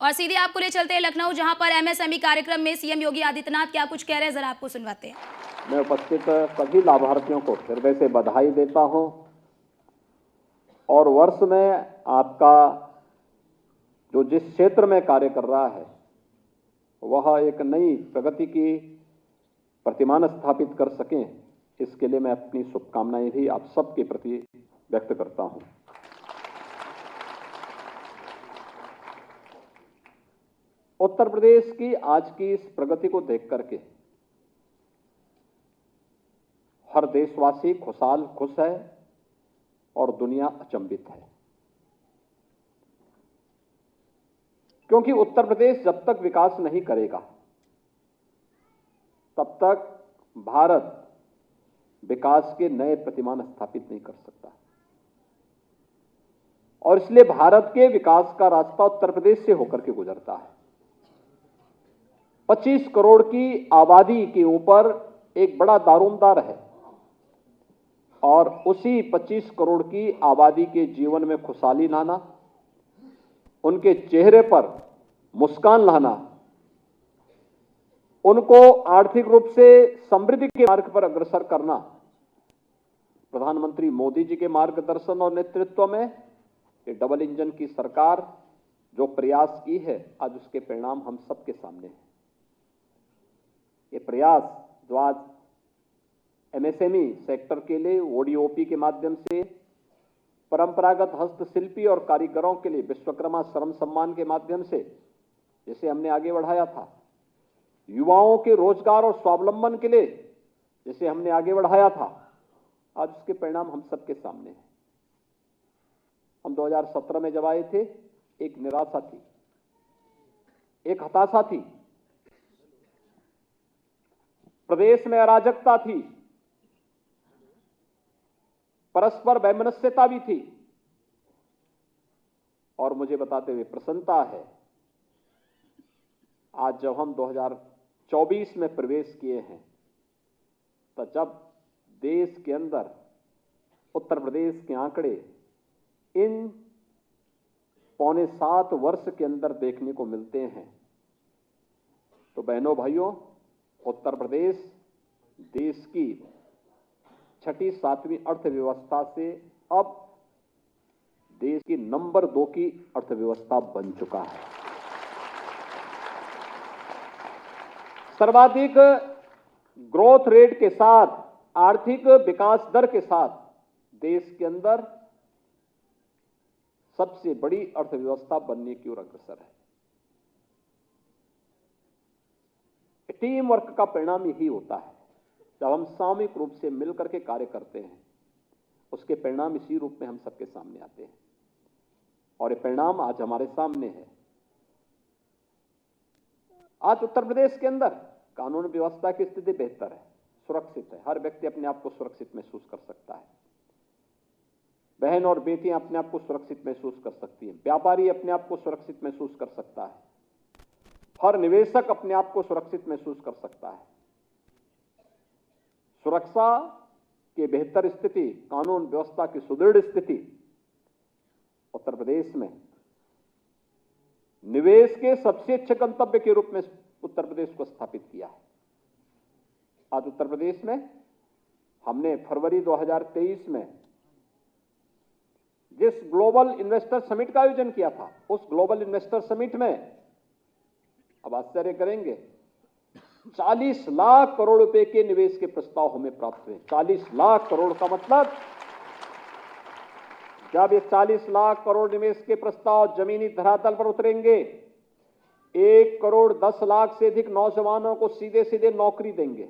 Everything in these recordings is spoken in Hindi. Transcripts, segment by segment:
और सीधे आपको ले चलते हैं लखनऊ, जहां पर एमएसएमई कार्यक्रम में सीएम योगी आदित्यनाथ क्या कुछ कह रहे हैं, जरा आपको सुनवाते हैं। मैं उपस्थित सभी लाभार्थियों को हृदय से बधाई देता हूं और वर्ष में आपका जो जिस क्षेत्र में कार्य कर रहा है वह एक नई प्रगति की प्रतिमान स्थापित कर सकें, इसके लिए मैं अपनी शुभकामनाएं भी आप सबके प्रति व्यक्त करता हूं। उत्तर प्रदेश की आज की इस प्रगति को देख करके हर देशवासी खुशहाल खुश है और दुनिया अचंभित है, क्योंकि उत्तर प्रदेश जब तक विकास नहीं करेगा तब तक भारत विकास के नए प्रतिमान स्थापित नहीं कर सकता और इसलिए भारत के विकास का रास्ता उत्तर प्रदेश से होकर के गुजरता है। 25 करोड़ की आबादी के ऊपर एक बड़ा दारोमदार है और उसी 25 करोड़ की आबादी के जीवन में खुशहाली लाना, उनके चेहरे पर मुस्कान लाना, उनको आर्थिक रूप से समृद्धि के मार्ग पर अग्रसर करना, प्रधानमंत्री मोदी जी के मार्गदर्शन और नेतृत्व में ये डबल इंजन की सरकार जो प्रयास की है, आज उसके परिणाम हम सबके सामने हैं। ये प्रयास जो आज एमएसएमई सेक्टर के लिए ओडीओपी के माध्यम से, परंपरागत हस्तशिल्पी और कारीगरों के लिए विश्वकर्मा श्रम सम्मान के माध्यम से जिसे हमने आगे बढ़ाया था, युवाओं के रोजगार और स्वावलंबन के लिए जिसे हमने आगे बढ़ाया था, आज उसके परिणाम हम सबके सामने हैं। हम 2017 में जब आए थे, एक निराशा थी, एक हताशा थी, प्रदेश में अराजकता थी, परस्पर वैमनस्यता भी थी और मुझे बताते हुए प्रसन्नता है, आज जब हम 2024 में प्रवेश किए हैं, तो जब देश के अंदर उत्तर प्रदेश के आंकड़े इन 6.25 वर्ष के अंदर देखने को मिलते हैं, तो बहनों भाइयों, उत्तर प्रदेश देश की 6ठी 7वीं अर्थव्यवस्था से अब देश की नंबर 2 की अर्थव्यवस्था बन चुका है। सर्वाधिक ग्रोथ रेट के साथ, आर्थिक विकास दर के साथ देश के अंदर सबसे बड़ी अर्थव्यवस्था बनने की ओर अग्रसर है। टीम वर्क का परिणाम यही होता है। जब हम सामूहिक रूप से मिलकर के कार्य करते हैं, उसके परिणाम इसी रूप में हम सबके सामने आते हैं और ये परिणाम आज हमारे सामने है। आज उत्तर प्रदेश के अंदर कानून व्यवस्था की स्थिति बेहतर है, सुरक्षित है, हर व्यक्ति अपने आप को सुरक्षित महसूस कर सकता है, बहन और बेटियां अपने आप को सुरक्षित महसूस कर सकती हैं, व्यापारी अपने आप को सुरक्षित महसूस कर सकता है, हर निवेशक अपने आप को सुरक्षित महसूस कर सकता है। सुरक्षा की बेहतर स्थिति, कानून व्यवस्था की सुदृढ़ स्थिति उत्तर प्रदेश में निवेश के सबसे अच्छे गंतव्य के रूप में उत्तर प्रदेश को स्थापित किया है। आज उत्तर प्रदेश में हमने फरवरी 2023 में जिस ग्लोबल इन्वेस्टर समिट का आयोजन किया था, उस ग्लोबल इन्वेस्टर समिट में, अब आश्चर्य करेंगे, 40 लाख करोड़ रुपए के निवेश के प्रस्ताव हमें प्राप्त हुए। 40 लाख करोड़ का मतलब, जब ये 40 लाख करोड़ निवेश के प्रस्ताव जमीनी धरातल पर उतरेंगे, 1 करोड़ 10 लाख से अधिक नौजवानों को सीधे सीधे नौकरी देंगे।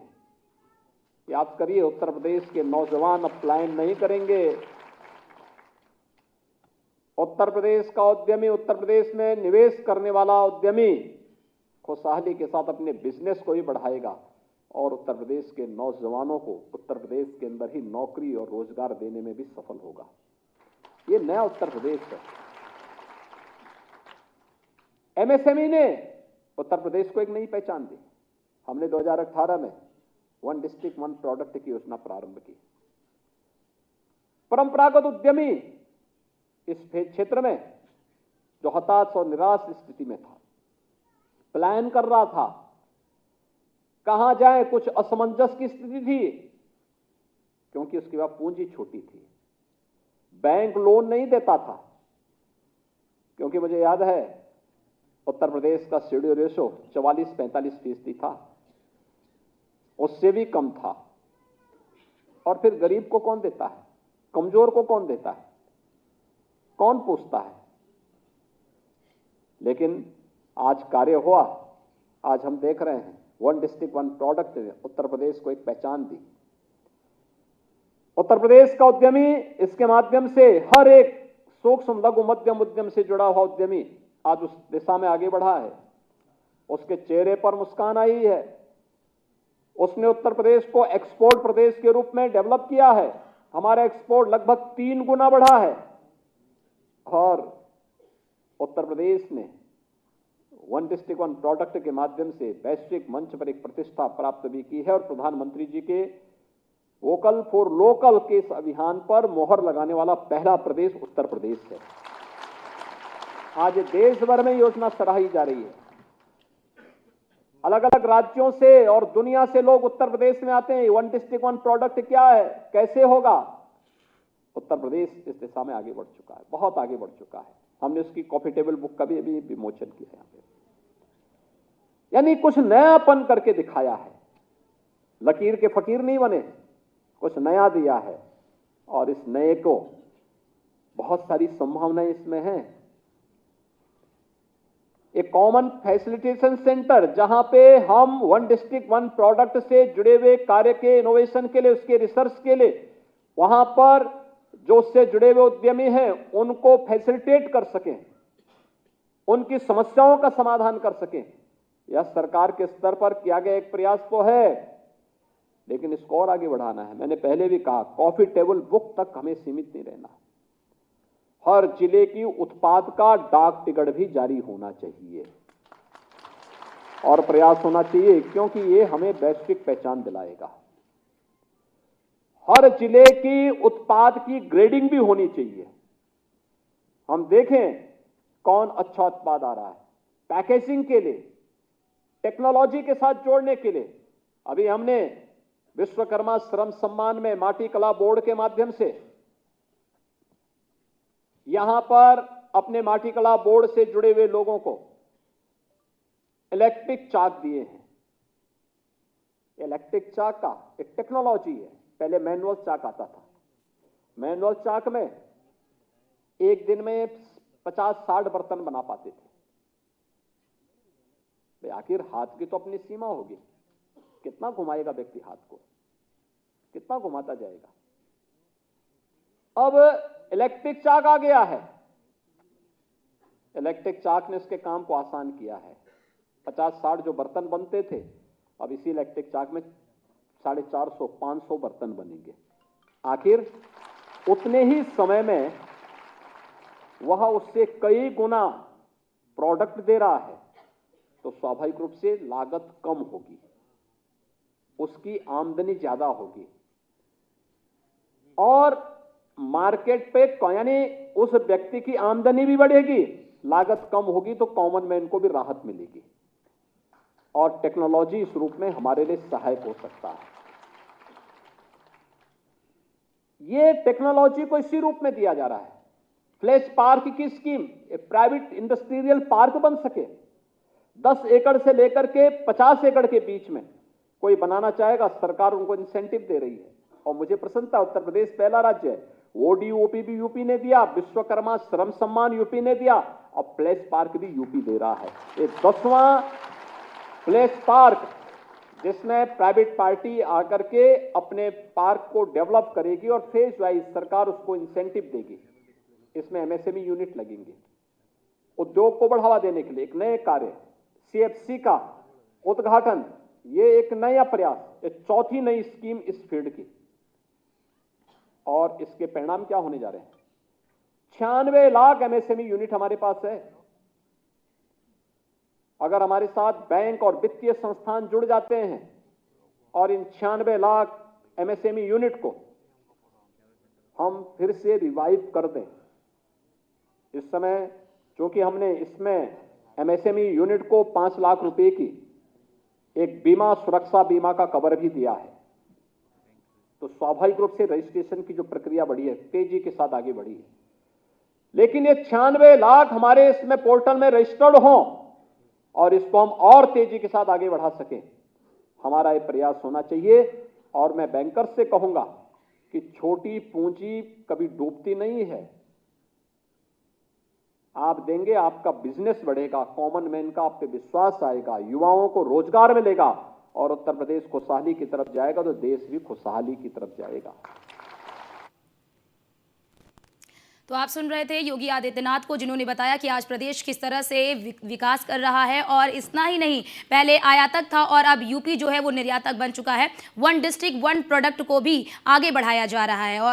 याद करिए, उत्तर प्रदेश के नौजवान अब पलायन नहीं करेंगे। उत्तर प्रदेश का उद्यमी, उत्तर प्रदेश में निवेश करने वाला उद्यमी खुशहाली के साथ अपने बिजनेस को ही बढ़ाएगा और उत्तर प्रदेश के नौजवानों को उत्तर प्रदेश के अंदर ही नौकरी और रोजगार देने में भी सफल होगा। ये नया उत्तर प्रदेश है। एमएसएमई ने उत्तर प्रदेश को एक नई पहचान दी। हमने 2018 में 1 डिस्ट्रिक्ट 1 प्रोडक्ट की योजना प्रारंभ की। परंपरागत उद्यमी इस क्षेत्र में जो हताश और निराश स्थिति में था, प्लान कर रहा था, कहां जाए, कुछ असमंजस की स्थिति थी, क्योंकि उसके बाद पूंजी छोटी थी, बैंक लोन नहीं देता था, क्योंकि मुझे याद है उत्तर प्रदेश का सीडी रेशो 44-45% था, उससे भी कम था। और फिर गरीब को कौन देता है, कमजोर को कौन देता है, कौन पूछता है? लेकिन आज कार्य हुआ, आज हम देख रहे हैं वन डिस्ट्रिक्ट वन प्रोडक्ट ने उत्तर प्रदेश को एक पहचान दी। उत्तर प्रदेश का उद्यमी इसके माध्यम से हर एक सूक्ष्म लघु मध्यम उद्यम से जुड़ा हुआ उद्यमी आज उस दिशा में आगे बढ़ा है। उसके चेहरे पर मुस्कान आई है। उसने उत्तर प्रदेश को एक्सपोर्ट प्रदेश के रूप में डेवलप किया है। हमारा एक्सपोर्ट लगभग 3 गुना बढ़ा है और उत्तर प्रदेश ने वन डिस्ट्रिक्ट वन प्रोडक्ट के माध्यम से वैश्विक मंच पर एक प्रतिष्ठा प्राप्त भी की है और प्रधानमंत्री जी के वोकल फॉर लोकल के इस अभियान पर मोहर लगाने वाला पहला प्रदेश उत्तर प्रदेश है। आज देश भर में योजना सराही जा रही है। अलग अलग राज्यों से और दुनिया से लोग उत्तर प्रदेश में आते हैं। वन डिस्ट्रिक्ट वन प्रोडक्ट क्या है, कैसे होगा? उत्तर प्रदेश इस दिशा में आगे बढ़ चुका है, बहुत आगे बढ़ चुका है। हमने उसकी कॉफी टेबल बुक का भी अभी विमोचन किया यहाँ पे। यानी कुछ नयापन करके दिखाया है। लकीर के फकीर नहीं बने, कुछ नया दिया है और इस नए को बहुत सारी संभावनाएं इसमें हैं। एक कॉमन फैसिलिटेशन सेंटर जहां पे हम वन डिस्ट्रिक्ट वन प्रोडक्ट से जुड़े हुए कार्य के इनोवेशन के लिए, उसके रिसर्च के लिए, वहां पर जो उससे जुड़े हुए उद्यमी हैं उनको फैसिलिटेट कर सकें, उनकी समस्याओं का समाधान कर सकें। यह सरकार के स्तर पर किया गया एक प्रयास तो है, लेकिन इसको और आगे बढ़ाना है। मैंने पहले भी कहा, कॉफी टेबल बुक तक हमें सीमित नहीं रहना। हर जिले की उत्पाद का डाक टिकट भी जारी होना चाहिए और प्रयास होना चाहिए, क्योंकि ये हमें वैश्विक पहचान दिलाएगा। हर जिले की उत्पाद की ग्रेडिंग भी होनी चाहिए। हम देखें कौन अच्छा उत्पाद आ रहा है। पैकेजिंग के लिए, टेक्नोलॉजी के साथ जोड़ने के लिए अभी हमने विश्वकर्मा श्रम सम्मान में माटी कला बोर्ड के माध्यम से यहां पर अपने माटी कला बोर्ड से जुड़े हुए लोगों को इलेक्ट्रिक चाक दिए हैं। इलेक्ट्रिक चाक का एक टेक्नोलॉजी है। पहले मैनुअल चाक आता था। मैनुअल चाक में एक दिन में 50-60 बर्तन बना पाते थे। आखिर हाथ की तो अपनी सीमा होगी। कितना घुमाएगा व्यक्ति हाथ को, कितना घुमाता जाएगा। अब इलेक्ट्रिक चाक आ गया है। इलेक्ट्रिक चाक ने उसके काम को आसान किया है। 50-60 जो बर्तन बनते थे, अब इसी इलेक्ट्रिक चाक में 450-500 बर्तन बनेंगे। आखिर उतने ही समय में वह उससे कई गुना प्रोडक्ट दे रहा है, तो स्वाभाविक रूप से लागत कम होगी, उसकी आमदनी ज्यादा होगी और मार्केट पे यानी उस व्यक्ति की आमदनी भी बढ़ेगी, लागत कम होगी तो कॉमन मैन को भी राहत मिलेगी और टेक्नोलॉजी इस रूप में हमारे लिए सहायक हो सकता है। ये टेक्नोलॉजी को इसी रूप में दिया जा रहा है। फ्लैश पार्क की स्कीम, प्राइवेट इंडस्ट्रियल पार्क बन सके। 10 एकड़ से लेकर के 50 एकड़ के बीच में कोई बनाना चाहेगा, सरकार उनको इंसेंटिव दे रही है और मुझे प्रसन्नता, उत्तर प्रदेश पहला राज्य है। ओडीओपी भी यूपी ने दिया, विश्वकर्मा श्रम सम्मान यूपी ने दिया और फ्लैश पार्क भी यूपी दे रहा है। ये 10वां फ्लैश पार्क जिसमें प्राइवेट पार्टी आकर के अपने पार्क को डेवलप करेगी और फेज वाइज सरकार उसको इंसेंटिव देगी। इसमें एमएसएमई यूनिट लगेंगे। उद्योग को बढ़ावा देने के लिए एक नए कार्य, सीएफसी का उद्घाटन, ये एक नया प्रयास, एक चौथी नई स्कीम इस फील्ड की। और इसके परिणाम क्या होने जा रहे हैं? 96 लाख एमएसएमई यूनिट हमारे पास है। अगर हमारे साथ बैंक और वित्तीय संस्थान जुड़ जाते हैं और इन 96 लाख एमएसएमई यूनिट को हम फिर से रिवाइव कर दें। इस समय चूंकि हमने इसमें एमएसएमई यूनिट को 5 लाख रुपए की एक बीमा, सुरक्षा बीमा का कवर भी दिया है। तो स्वाभाविक रूप से रजिस्ट्रेशन की जो प्रक्रिया बढ़ी है, तेजी के साथ आगे बढ़ी है। लेकिन ये 96 लाख हमारे इसमें पोर्टल में रजिस्टर्ड हों और इसको हम और तेजी के साथ आगे बढ़ा सकें, हमारा ये प्रयास होना चाहिए। और मैं बैंकर्स से कहूंगा कि छोटी पूंजी कभी डूबती नहीं है। आप देंगे, आपका बिजनेस बढ़ेगा, कॉमन मैन का आप पे विश्वास आएगा, युवाओं को रोजगार मिलेगा और उत्तर प्रदेश खुशहाली की तरफ जाएगा तो देश भी खुशहाली की तरफ जाएगा। तो आप सुन रहे थे योगी आदित्यनाथ को, जिन्होंने बताया कि आज प्रदेश किस तरह से विकास कर रहा है। और इतना ही नहीं, पहले आयातक था और अब यूपी जो है वो निर्यातक बन चुका है। वन डिस्ट्रिक्ट वन प्रोडक्ट को भी आगे बढ़ाया जा रहा है। और